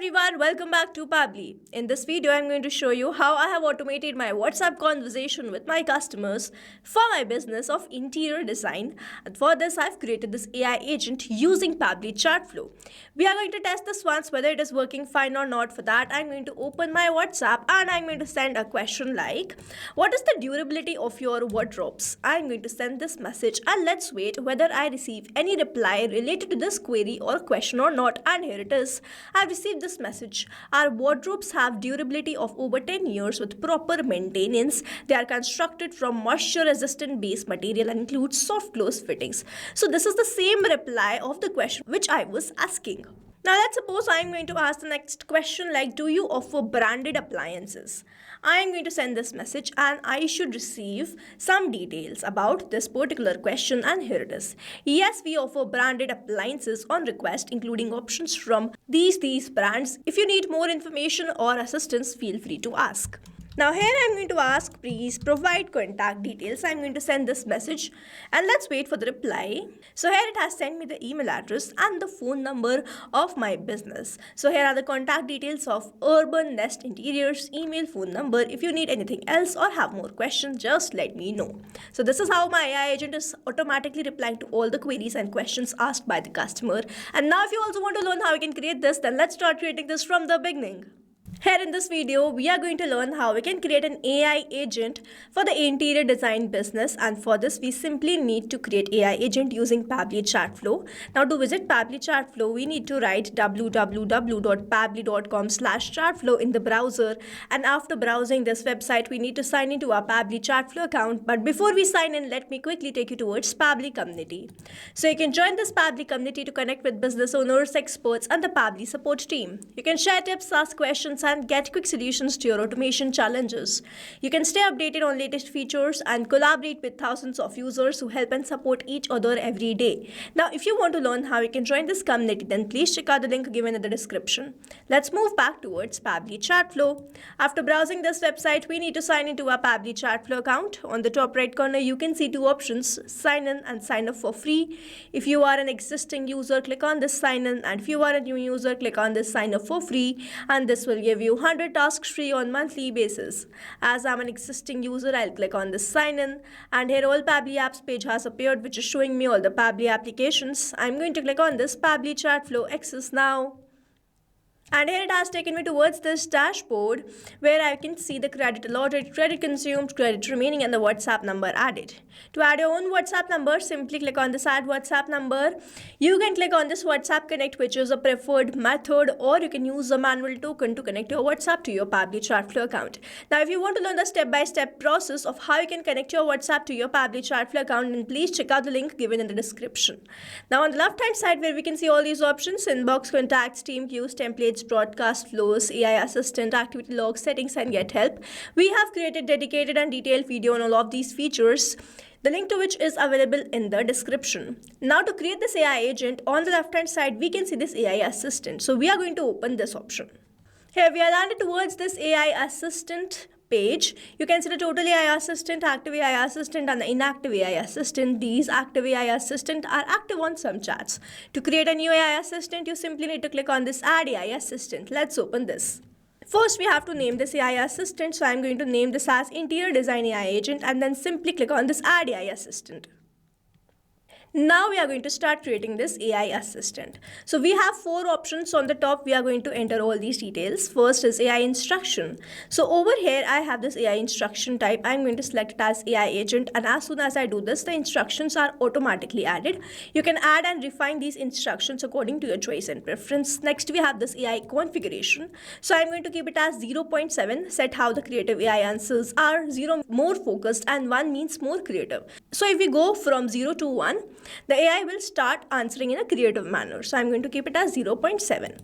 everyone, welcome back to Pabbly. In this video, I'm going to show you how I have automated my WhatsApp conversation with my customers for my business of interior design. And for this, I've created this AI agent using Pabbly Chatflow. We are going to test this once whether it is working fine or not. For that, I'm going to open my WhatsApp and I'm going to send a question like, what is the durability of your wardrobes? I'm going to send this message and let's wait whether I receive any reply related to this query or question or not. And here it is. I've received this message. Our wardrobes have durability of over 10 years with proper maintenance. They are constructed from moisture resistant base material and include soft close fittings. So this is the same reply of the question which I was asking. Now let's suppose I'm going to ask the next question like, do you offer branded appliances? I'm going to send this message and I should receive some details about this particular question, and here it is. Yes, we offer branded appliances on request including options from these brands. If you need more information or assistance, feel free to ask. Now here I'm going to ask, please provide contact details. I'm going to send this message and let's wait for the reply. So here it has sent me the email address and the phone number of my business. So here are the contact details of Urban Nest Interiors, email, phone number. If you need anything else or have more questions, just let me know. So this is how my AI agent is automatically replying to all the queries and questions asked by the customer. And now if you also want to learn how we can create this, then let's start creating this from the beginning. Here in this video, we are going to learn how we can create an AI agent for the interior design business, and for this we simply need to create AI agent using Pabbly Chatflow. Now to visit Pabbly Chatflow, we need to write www.pabbly.com/chatflow in the browser, and after browsing this website, we need to sign into our Pabbly Chatflow account. But before we sign in, let me quickly take you towards Pabbly community. So you can join this Pabbly community to connect with business owners, experts, and the Pabbly support team. You can share tips, ask questions, and get quick solutions to your automation challenges. You can stay updated on latest features and collaborate with thousands of users who help and support each other every day. Now, if you want to learn how you can join this community, then please check out the link given in the description. Let's move back towards Pabbly Chatflow. After browsing this website, we need to sign into our Pabbly Chatflow account. On the top right corner, you can see two options, sign in and sign up for free. If you are an existing user, click on this sign in, and if you are a new user, click on this sign up for free, and this will give you 100 tasks free on monthly basis. As I'm an existing user, I'll click on this sign in, and here all Pabbly apps page has appeared, which is showing me all the Pabbly applications. I'm going to click on this Pabbly Chatflow access now. And here it has taken me towards this dashboard where I can see the credit allotted, credit consumed, credit remaining, and the WhatsApp number added. To add your own WhatsApp number, simply click on this add WhatsApp number. You can click on this WhatsApp connect, which is a preferred method, or you can use a manual token to connect your WhatsApp to your Pabbly Chatflow account. Now, if you want to learn the step-by-step process of how you can connect your WhatsApp to your Pabbly Chatflow account, then please check out the link given in the description. Now, on the left-hand side where we can see all these options, inbox, contacts, team queues, templates, broadcast flows, AI assistant, activity log, settings, and get help, we have created dedicated and detailed video on all of these features, the link to which is available in the description. Now to create this AI agent, on the left hand side we can see this AI assistant. So we are going to open this option. Here we are landed towards this AI assistant page. You can see the total AI assistant, active AI assistant, and the inactive AI assistant. These active AI assistant are active on some chats. To create a new AI assistant, you simply need to click on this add AI assistant. Let's open this. First, we have to name this AI assistant. So I'm going to name this as interior design AI agent, and then simply click on this add AI assistant. Now we are going to start creating this AI assistant. So we have four options on the top. We are going to enter all these details. First is AI instruction. So over here I have this AI instruction type. I'm going to select it as AI agent, and as soon as I do this, the instructions are automatically added. You can add and refine these instructions according to your choice and preference. Next we have this AI configuration. So I'm going to keep it as 0.7. Set how the creative AI answers are. 0 more focused and 1 means more creative. So if we go from 0 to 1, the AI will start answering in a creative manner. So I'm going to keep it as 0.7.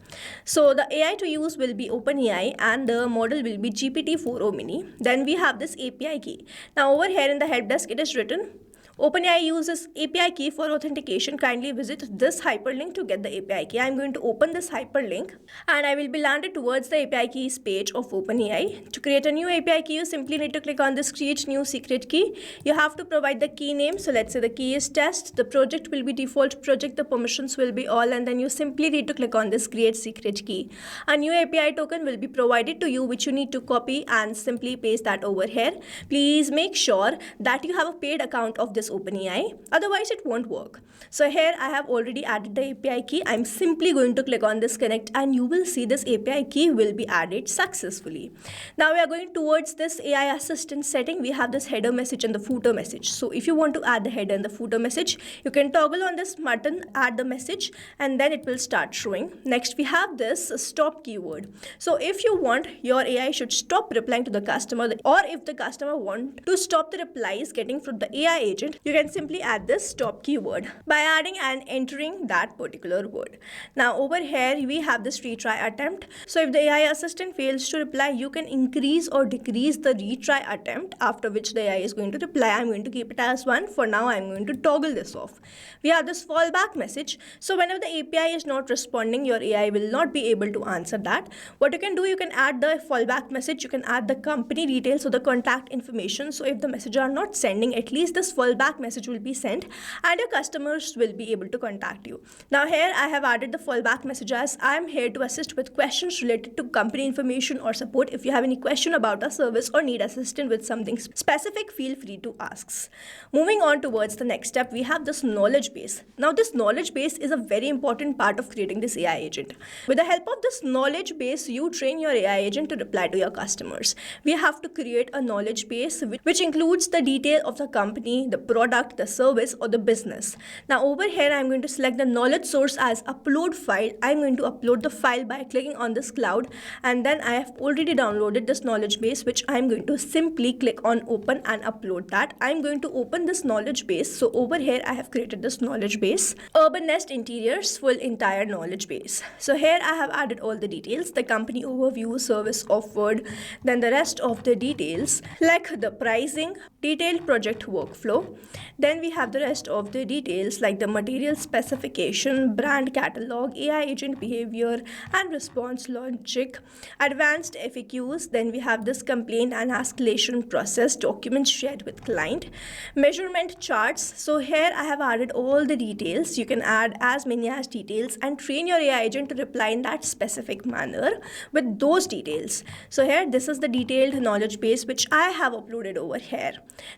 So the AI to use will be OpenAI and the model will be GPT-4o mini. Then we have this API key. Now over here in the help desk, it is written OpenAI uses API key for authentication. Kindly visit this hyperlink to get the API key. I'm going to open this hyperlink and I will be landed towards the API keys page of OpenAI. To create a new API key, you simply need to click on this create new secret key. You have to provide the key name. So let's say the key is test. The project will be default project. The permissions will be all, and then you simply need to click on this create secret key. A new API token will be provided to you, which you need to copy and simply paste that over here. Please make sure that you have a paid account of this OpenAI, otherwise it won't work. So here I have already added the API key. I'm simply going to click on this connect and you will see this API key will be added successfully. Now we are going towards this AI assistant setting. We have this header message and the footer message. So if you want to add the header and the footer message, you can toggle on this button, add the message, and then it will start showing. Next we have this stop keyword. So if you want your AI should stop replying to the customer, or if the customer want to stop the replies getting from the AI agent, you can simply add this stop keyword by adding and entering that particular word. Now over here we have this retry attempt. So if the AI assistant fails to reply, you can increase or decrease the retry attempt, after which the AI is going to reply. I'm going to keep it as 1. For now I'm going to toggle this off. We have this fallback message. So whenever the API is not responding, your AI will not be able to answer that. What you can do, you can add the fallback message, you can add the company details or the contact information. So if the messages are not sending, at least this fallback message will be sent and your customers will be able to contact you. Now here I have added the fallback message as I am here to assist with questions related to company information or support. If you have any question about a service or need assistance with something specific, feel free to ask. Moving on towards the next step, we have this knowledge base. Now this knowledge base is a very important part of creating this AI agent. With the help of this knowledge base, you train your AI agent to reply to your customers. We have to create a knowledge base which includes the detail of the company, the product, the service, or the business. Now over here I'm going to select the knowledge source as upload file. I'm going to upload the file by clicking on this cloud, and then I have already downloaded this knowledge base, which I'm going to simply click on open and upload that. I'm going to open this knowledge base. So over here I have created this knowledge base, urban nest interiors, full entire knowledge base. So here I have added all the details, the company overview, service offered, then the rest of the details like the pricing, detailed project workflow. Then we have the rest of the details like the material specification, brand catalog, AI agent behavior and response logic, advanced FAQs. Then we have this complaint and escalation process, documents shared with client, measurement charts. So here I have added all the details. You can add as many as details and train your AI agent to reply in that specific manner with those details. So here this is the detailed knowledge base which I have uploaded over here.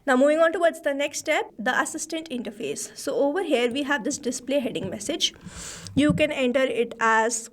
Now moving on towards the next step, the assistant interface. So over here we have this display heading message. You can enter it as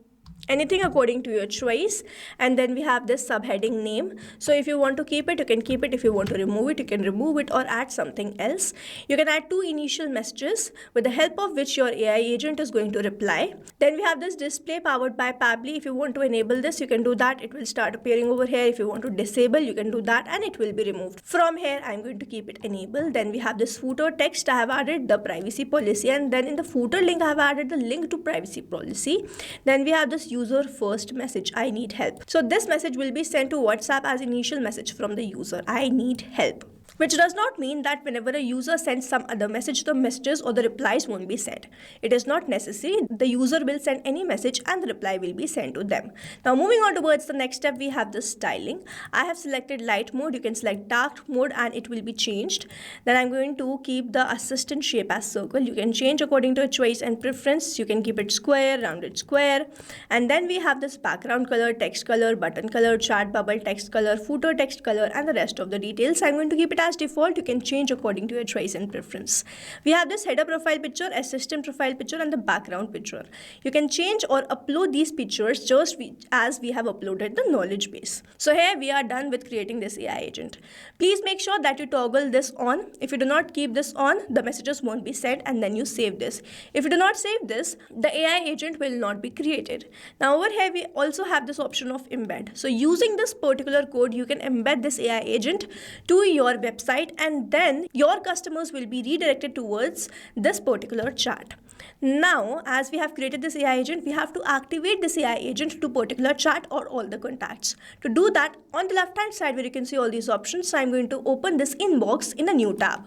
anything according to your choice, and then we have this subheading name. So if you want to keep it, you can keep it. If you want to remove it, you can remove it or add something else. You can add 2 initial messages with the help of which your AI agent is going to reply. Then we have this display powered by Pabbly. If you want to enable this, you can do that. It will start appearing over here. If you want to disable, you can do that and it will be removed. From here I'm going to keep it enabled. Then we have this footer text. I have added the privacy policy, and then in the footer link I have added the link to privacy policy. Then we have this user first message, I need help. So this message will be sent to WhatsApp as initial message from the user, I need help. Which does not mean that whenever a user sends some other message, the messages or the replies won't be sent. It is not necessary. The user will send any message and the reply will be sent to them. Now moving on towards the next step, we have the styling. I have selected light mode. You can select dark mode and it will be changed. Then I'm going to keep the assistant shape as circle. You can change according to your choice and preference. You can keep it square, rounded square. And then we have this background color, text color, button color, chat bubble, text color, footer text color, and the rest of the details. I'm going to keep it as default. You can change according to your choice and preference. We have this header profile picture, assistant profile picture, and the background picture. You can change or upload these pictures just as we have uploaded the knowledge base. So here we are done with creating this AI agent. Please make sure that you toggle this on. If you do not keep this on, the messages won't be sent, and then you save this. If you do not save this, the AI agent will not be created. Now over here we also have this option of embed. So using this particular code, you can embed this AI agent to your website, and then your customers will be redirected towards this particular chat. Now, as we have created this AI agent, we have to activate this AI agent to particular chat or all the contacts. To do that, on the left hand side where you can see all these options, so I'm going to open this inbox in a new tab.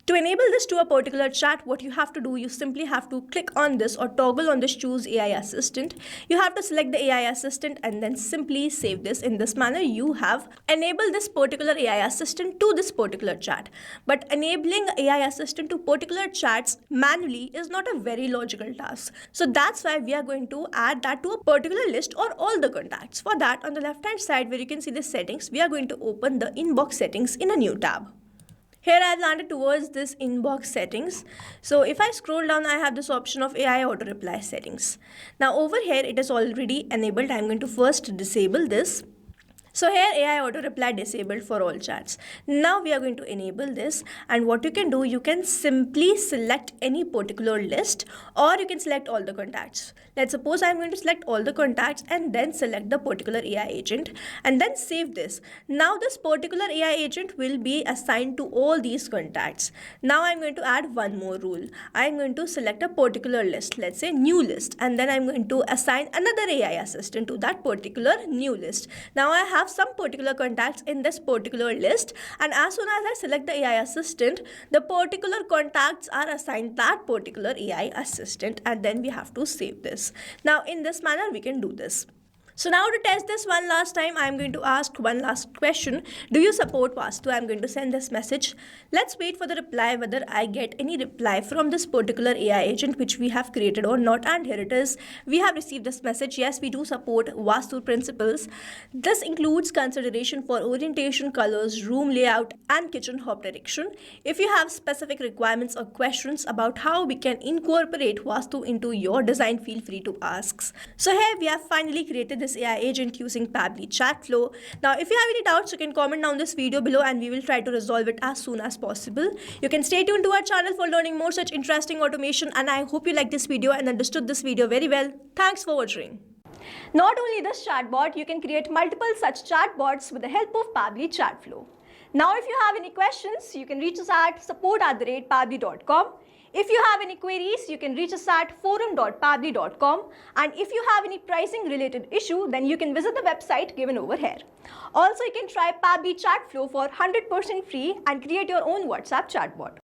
To enable this to a particular chat, what you have to do, you simply have to click on this or toggle on this choose AI assistant. You have to select the AI assistant and then simply save this. In this manner, you have enabled this particular AI assistant to this particular chat. But enabling AI assistant to particular chats manually is not a very logical task. So that's why we are going to add that to a particular list or all the contacts. For that, on the left hand side where you can see the settings, we are going to open the inbox settings in a new tab. Here I've landed towards this inbox settings. So if I scroll down, I have this option of AI auto reply settings. Now over here it is already enabled. I'm going to first disable this. So here AI auto reply disabled for all chats. Now we are going to enable this, and what you can do, you can simply select any particular list or you can select all the contacts. Let's suppose I'm going to select all the contacts and then select the particular AI agent and then save this. Now this particular AI agent will be assigned to all these contacts. Now I'm going to add one more rule. I'm going to select a particular list, let's say new list, and then I'm going to assign another AI assistant to that particular new list. Now I have some particular contacts in this particular list, and as soon as I select the AI assistant, the particular contacts are assigned that particular AI assistant, and then we have to save this. Now in this manner we can do this. So now to test this one last time, I am going to ask one last question. Do you support Vastu? I am going to send this message. Let's wait for the reply, whether I get any reply from this particular AI agent which we have created or not. And here it is. We have received this message. Yes, we do support Vastu principles. This includes consideration for orientation, colors, room layout, and kitchen hop direction. If you have specific requirements or questions about how we can incorporate Vastu into your design, feel free to ask. So here we have finally created this AI agent using Pabbly Chatflow. Now if you have any doubts, you can comment down this video below and we will try to resolve it as soon as possible. You can stay tuned to our channel for learning more such interesting automation, and I hope you liked this video and understood this video very well. Thanks for watching. Not only this chatbot, you can create multiple such chatbots with the help of Pabbly Chatflow. Now if you have any questions, you can reach us at support@pabbly.com. If you have any queries, you can reach us at forum.pabbly.com, and if you have any pricing related issue, then you can visit the website given over here. Also, you can try Pabbly Chatflow for 100% free and create your own WhatsApp chatbot.